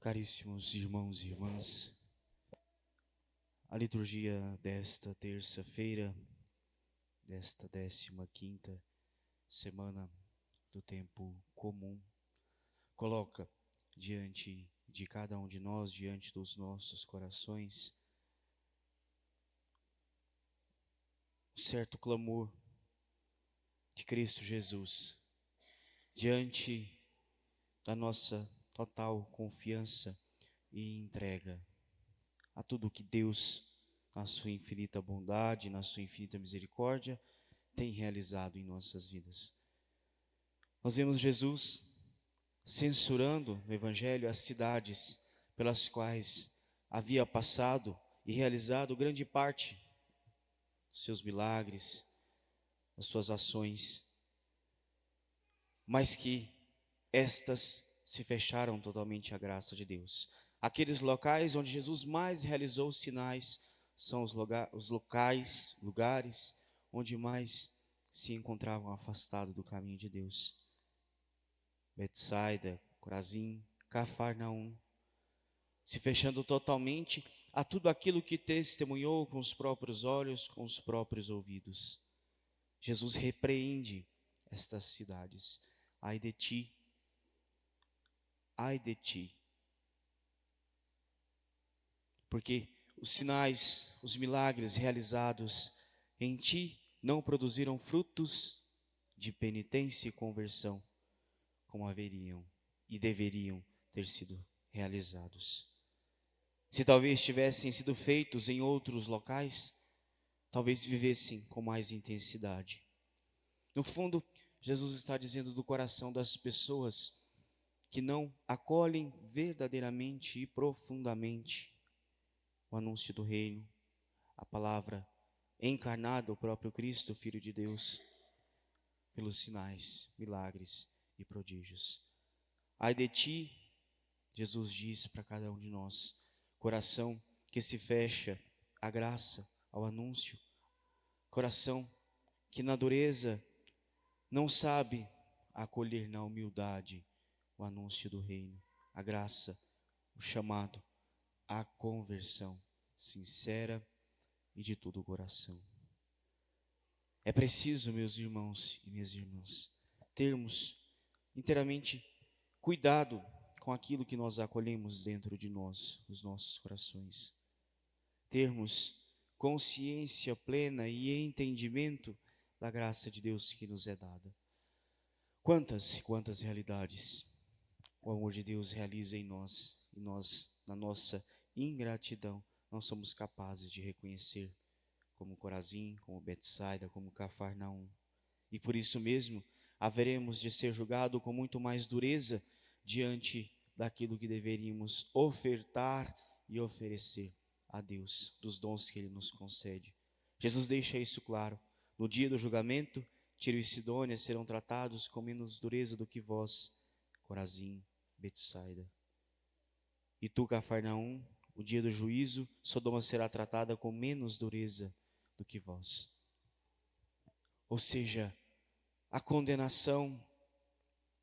Caríssimos irmãos e irmãs, a liturgia desta terça-feira, desta 15ª semana do tempo comum, coloca diante de cada um de nós, diante dos nossos corações, um certo clamor de Cristo Jesus, diante da nossa total confiança e entrega a tudo que Deus, na sua infinita bondade, na sua infinita misericórdia, tem realizado em nossas vidas. Nós vemos Jesus censurando no Evangelho as cidades pelas quais havia passado e realizado grande parte dos seus milagres, das suas ações, mas que estas se fecharam totalmente à graça de Deus. Aqueles locais onde Jesus mais realizou sinais são os lugares onde mais se encontravam afastados do caminho de Deus. Betsaida, Corazim, Cafarnaum, se fechando totalmente a tudo aquilo que testemunhou com os próprios olhos, com os próprios ouvidos. Jesus repreende estas cidades. Ai de ti, ai de ti. Porque os sinais, os milagres realizados em ti não produziram frutos de penitência e conversão, como haveriam e deveriam ter sido realizados. Se talvez tivessem sido feitos em outros locais, talvez vivessem com mais intensidade. No fundo, Jesus está dizendo do coração das pessoas que não acolhem verdadeiramente e profundamente o anúncio do reino, a palavra encarnada, o próprio Cristo, Filho de Deus, pelos sinais, milagres e prodígios. Ai de ti, Jesus diz para cada um de nós, coração que se fecha à graça, ao anúncio, coração que na dureza não sabe acolher na humildade o anúncio do reino, a graça, o chamado, a conversão sincera e de todo o coração. É preciso, meus irmãos e minhas irmãs, termos inteiramente cuidado com aquilo que nós acolhemos dentro de nós, os nossos corações. Termos consciência plena e entendimento da graça de Deus que nos é dada. Quantas e quantas realidades o amor de Deus realiza em nós, e nós, na nossa ingratidão, não somos capazes de reconhecer, como Corazim, como Betsaida, como Cafarnaum. E por isso mesmo, haveremos de ser julgados com muito mais dureza diante daquilo que deveríamos ofertar e oferecer a Deus, dos dons que Ele nos concede. Jesus deixa isso claro. No dia do julgamento, Tiro e Sidônia serão tratados com menos dureza do que vós, Corazim, Betsaida. E tu, Cafarnaum, o dia do juízo, Sodoma será tratada com menos dureza do que vós. Ou seja, a condenação,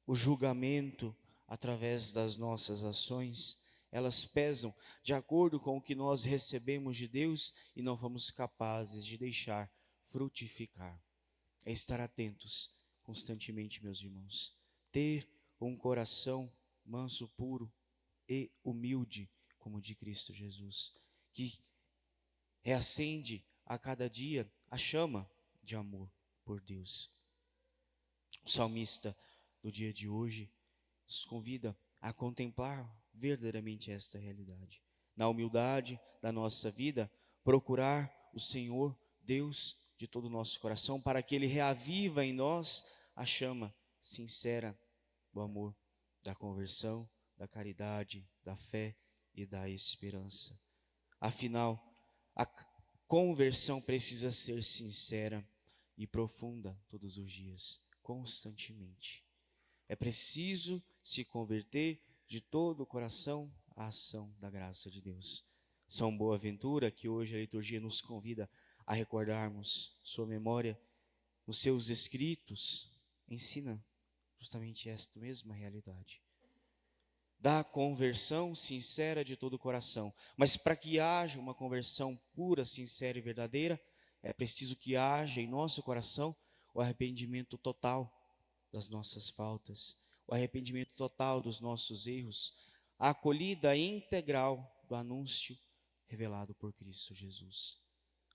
o julgamento através das nossas ações, elas pesam de acordo com o que nós recebemos de Deus e não fomos capazes de deixar frutificar. É estar atentos constantemente, meus irmãos. Ter um coração manso, puro e humilde, como de Cristo Jesus, que reacende a cada dia a chama de amor por Deus. O salmista do dia de hoje nos convida a contemplar verdadeiramente esta realidade. Na humildade da nossa vida, procurar o Senhor, Deus, de todo o nosso coração, para que Ele reaviva em nós a chama sincera do amor, da conversão, da caridade, da fé e da esperança. Afinal, a conversão precisa ser sincera e profunda todos os dias, constantemente. É preciso se converter de todo o coração à ação da graça de Deus. São Boaventura, que hoje a liturgia nos convida a recordarmos sua memória, nos seus escritos, ensina justamente esta mesma realidade. da conversão sincera de todo o coração. Mas para que haja uma conversão pura, sincera e verdadeira, é preciso que haja em nosso coração o arrependimento total das nossas faltas, o arrependimento total dos nossos erros, a acolhida integral do anúncio revelado por Cristo Jesus.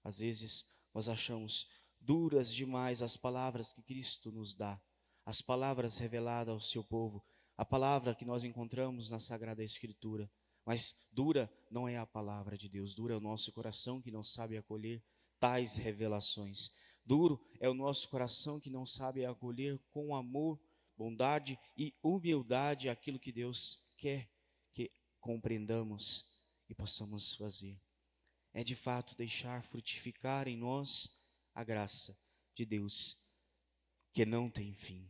Às vezes nós achamos duras demais as palavras que Cristo nos dá, as palavras reveladas ao seu povo, a palavra que nós encontramos na Sagrada Escritura. Mas dura não é a palavra de Deus, dura é o nosso coração que não sabe acolher tais revelações. Duro é o nosso coração que não sabe acolher com amor, bondade e humildade aquilo que Deus quer que compreendamos e possamos fazer. É de fato deixar frutificar em nós a graça de Deus, que não tem fim.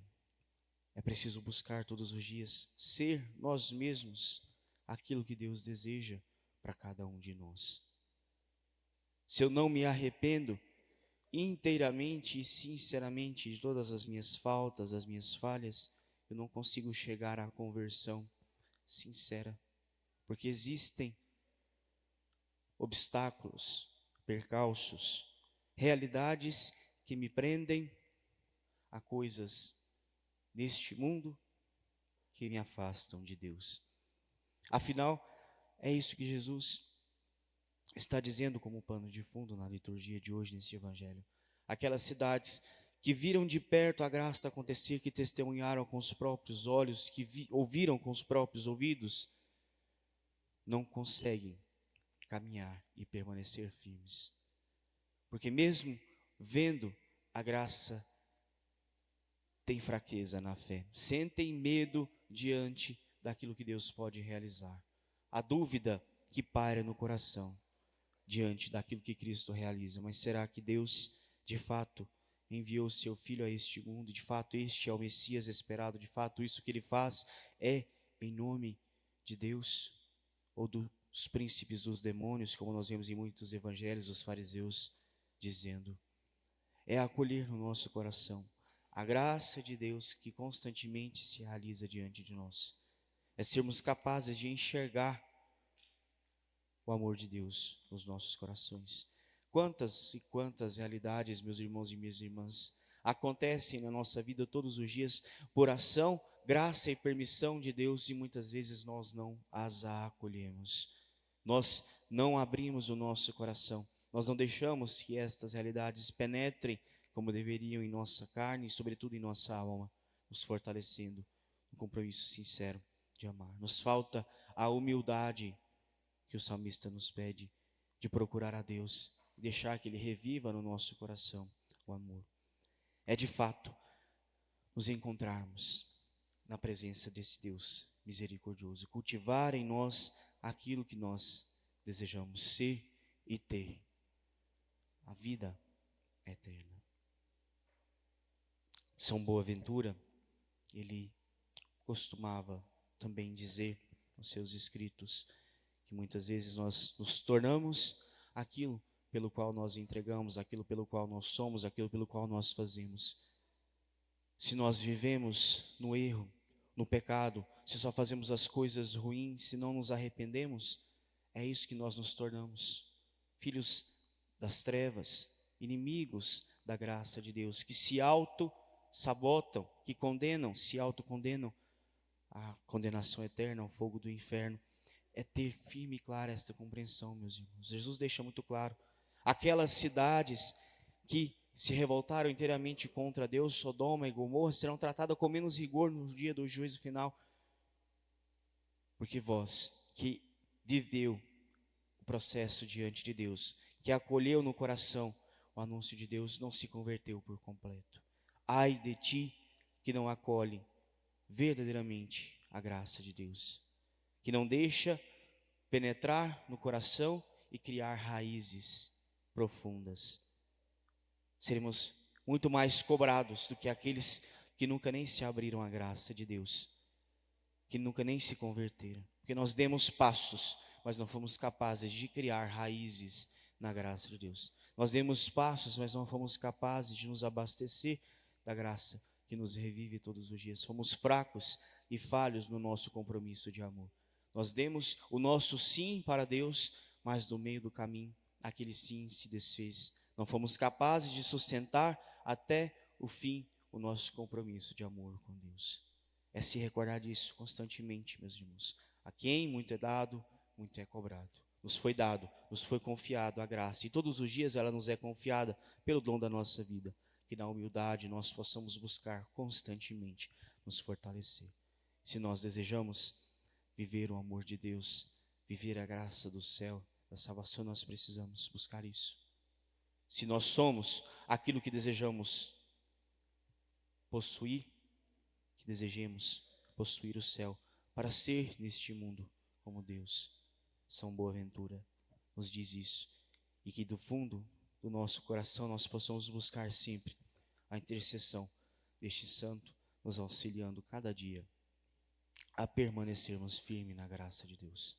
É preciso buscar todos os dias ser nós mesmos aquilo que Deus deseja para cada um de nós. Se eu não me arrependo inteiramente e sinceramente de todas as minhas faltas, as minhas falhas, eu não consigo chegar à conversão sincera, porque existem obstáculos, percalços, realidades que me prendem a coisas neste mundo que me afastam de Deus. Afinal, é isso que Jesus está dizendo como pano de fundo na liturgia de hoje, nesse evangelho. Aquelas cidades que viram de perto a graça acontecer, que testemunharam com os próprios olhos, que ouviram com os próprios ouvidos, não conseguem caminhar e permanecer firmes. Porque mesmo vendo a graça, tem fraqueza na fé, sentem medo diante daquilo que Deus pode realizar. A dúvida que paira no coração diante daquilo que Cristo realiza. Mas será que Deus, de fato, enviou seu Filho a este mundo? De fato, este é o Messias esperado? De fato, isso que ele faz é em nome de Deus? Ou dos príncipes dos demônios, como nós vemos em muitos evangelhos, os fariseus dizendo? É acolher no nosso coração a graça de Deus que constantemente se realiza diante de nós. É sermos capazes de enxergar o amor de Deus nos nossos corações. Quantas e quantas realidades, meus irmãos e minhas irmãs, acontecem na nossa vida todos os dias por ação, graça e permissão de Deus, e muitas vezes nós não as acolhemos. Nós não abrimos o nosso coração, nós não deixamos que estas realidades penetrem como deveriam em nossa carne e sobretudo em nossa alma, nos fortalecendo no compromisso sincero de amar. Nos falta a humildade que o salmista nos pede, de procurar a Deus, deixar que Ele reviva no nosso coração o amor. É de fato nos encontrarmos na presença desse Deus misericordioso, cultivar em nós aquilo que nós desejamos ser e ter, a vida eterna. São Boaventura, ele costumava também dizer nos seus escritos que muitas vezes nós nos tornamos aquilo pelo qual nós entregamos, aquilo pelo qual nós somos, aquilo pelo qual nós fazemos. Se nós vivemos no erro, no pecado, se só fazemos as coisas ruins, se não nos arrependemos, é isso que nós nos tornamos, filhos das trevas, inimigos da graça de Deus, que se auto-sabotam, que condenam, se autocondenam à condenação eterna, ao fogo do inferno. É ter firme e clara esta compreensão, meus irmãos. Jesus deixa muito claro, aquelas cidades que se revoltaram inteiramente contra Deus, Sodoma e Gomorra, serão tratadas com menos rigor no dia do juízo final. Porque vós, que viveu o processo diante de Deus, que acolheu no coração o anúncio de Deus, não se converteu por completo. Ai de ti que não acolhe verdadeiramente a graça de Deus, que não deixa penetrar no coração e criar raízes profundas. Seremos muito mais cobrados do que aqueles que nunca nem se abriram à graça de Deus, que nunca nem se converteram, porque nós demos passos, mas não fomos capazes de criar raízes na graça de Deus. Nós demos passos, mas não fomos capazes de nos abastecer da graça que nos revive todos os dias. Fomos fracos e falhos no nosso compromisso de amor. Nós demos o nosso sim para Deus, mas no meio do caminho, aquele sim se desfez. Não fomos capazes de sustentar até o fim o nosso compromisso de amor com Deus. É se recordar disso constantemente, meus irmãos. A quem muito é dado, muito é cobrado. Nos foi dado, nos foi confiado a graça. E todos os dias ela nos é confiada pelo dom da nossa vida. Que na humildade nós possamos buscar constantemente nos fortalecer. Se nós desejamos viver o amor de Deus, viver a graça do céu, da salvação, nós precisamos buscar isso. Se nós somos aquilo que desejamos possuir, que desejemos possuir o céu, para ser neste mundo como Deus. São Boaventura nos diz isso, e que do fundo do nosso coração nós possamos buscar sempre a intercessão deste santo, nos auxiliando cada dia a permanecermos firmes na graça de Deus.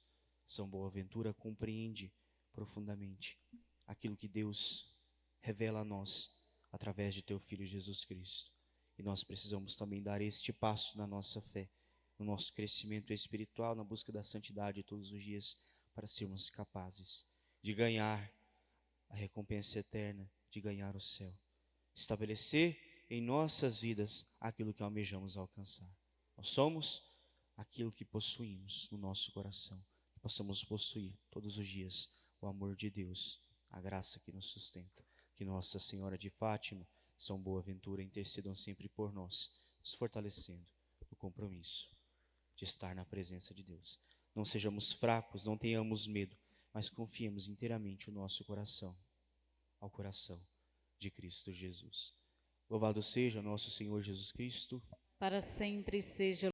São Boaventura compreende profundamente aquilo que Deus revela a nós através de teu Filho Jesus Cristo. E nós precisamos também dar este passo na nossa fé, no nosso crescimento espiritual, na busca da santidade todos os dias, para sermos capazes de ganhar a recompensa eterna, de ganhar o céu. Estabelecer em nossas vidas aquilo que almejamos alcançar. Nós somos aquilo que possuímos no nosso coração. Que possamos possuir todos os dias o amor de Deus, a graça que nos sustenta. Que Nossa Senhora de Fátima, São Boaventura intercedam sempre por nós, nos fortalecendo no compromisso de estar na presença de Deus. Não sejamos fracos, não tenhamos medo, mas confiemos inteiramente o nosso coração ao coração de Cristo Jesus. Louvado seja nosso Senhor Jesus Cristo. Para sempre seja